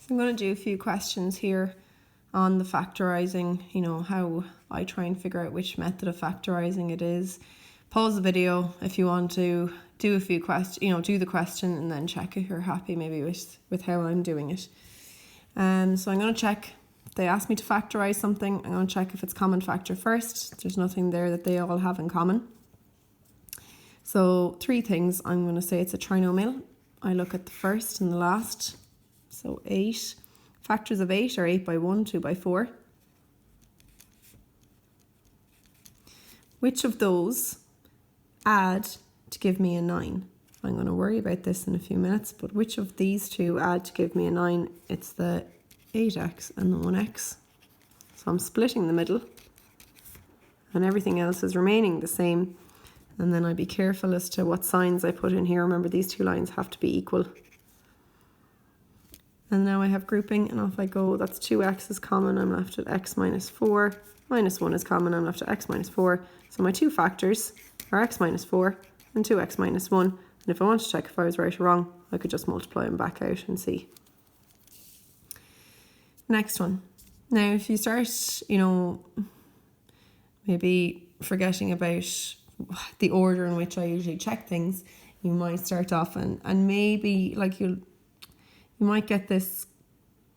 So I'm going to do a few questions here on the factorising, you know, how I try and figure out which method of factorising it is. Pause the video if you want to do a few questions, you know, do the question and then check if you're happy maybe with how I'm doing it. So I'm going to check, if they ask me to factorise something, I'm going to check if it's common factor first. There's nothing there that they all have in common. So 3 things, I'm going to say it's a trinomial. I look at the first and the last. So 8. Factors of 8 are 8 by 1, 2 by 4. Which of those add to give me a 9? I'm going to worry about this in a few minutes, but which of these two add to give me a 9? It's the 8x and the 1x. So I'm splitting the middle and everything else is remaining the same. And then I'd be careful as to what signs I put in here. Remember, these 2 lines have to be equal. And now I have grouping, and off I go. That's 2x is common, I'm left at x minus 4. Minus 1 is common, I'm left at x minus 4. So my 2 factors are x minus 4 and 2x minus 1. And if I want to check if I was right or wrong, I could just multiply them back out and see. Next one. Now, if you start, you know, maybe forgetting about the order in which I usually check things, you might start off and maybe like you might get this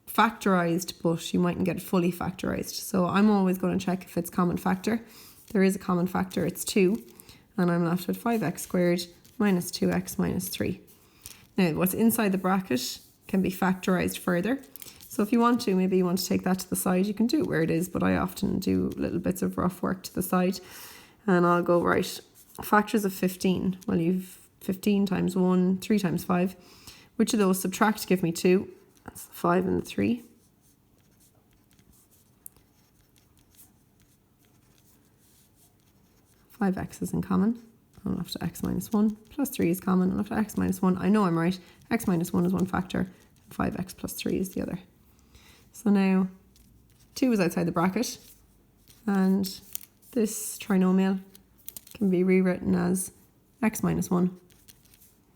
factorised, but you mightn't get it fully factorised. So I'm always going to check if it's common factor. There is a common factor, it's 2, and I'm left with 5x squared minus 2x minus 3. Now, what's inside the bracket can be factorised further. So if you want to, maybe you want to take that to the side, you can do it where it is, but I often do little bits of rough work to the side. And I'll go, right, factors of 15. Well, you've 15 times 1, 3 times 5. Which of those subtract to give me 2? That's the 5 and the 3. Five x is in common. I'm left to x minus 1. Plus 3 is common. I'm left to x minus 1. I know I'm right. X minus 1 is one factor. 5x plus 3 is the other. So now 2 is outside the bracket. And this trinomial can be rewritten as x minus 1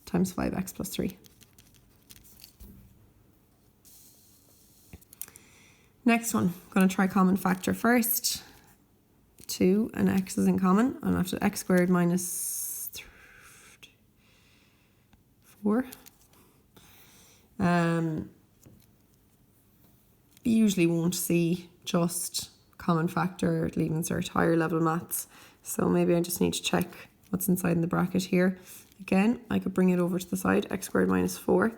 times 5x plus 3. Next one, I'm going to try common factor first. 2 and x is in common. I'm left at x squared minus 4. You usually won't see just common factor, leaving cert higher level maths. So maybe I just need to check what's inside in the bracket here. Again, I could bring it over to the side, x squared minus 4.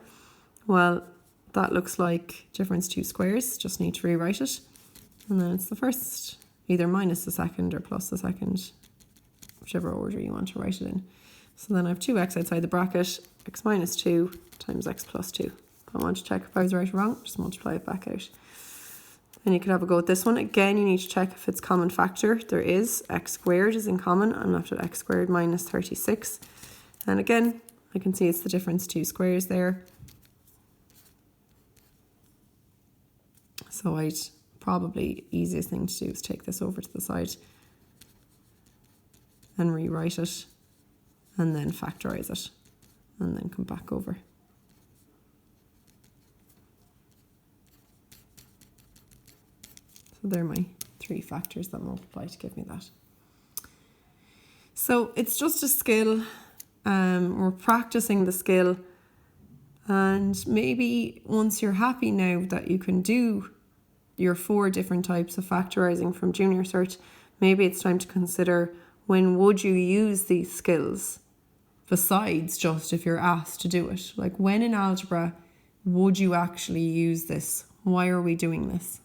Well, that looks like difference 2 squares, just need to rewrite it. And then it's the first, either minus the second or plus the second, whichever order you want to write it in. So then I have 2x outside the bracket, x minus 2 times x plus 2. If I want to check if I was right or wrong, just multiply it back out. And you could have a go at this one. Again, you need to check if it's common factor. There is, x squared is in common. I'm left at x squared minus 36. And again, I can see it's the difference 2 squares there. So probably easiest thing to do is take this over to the side and rewrite it and then factorise it and then come back over. So they're my 3 factors that multiply to give me that. So it's just a skill. We're practicing the skill, and maybe once you're happy now that you can do your 4 different types of factorising from junior cert, maybe it's time to consider when would you use these skills besides just if you're asked to do it. Like when in algebra would you actually use this? Why are we doing this?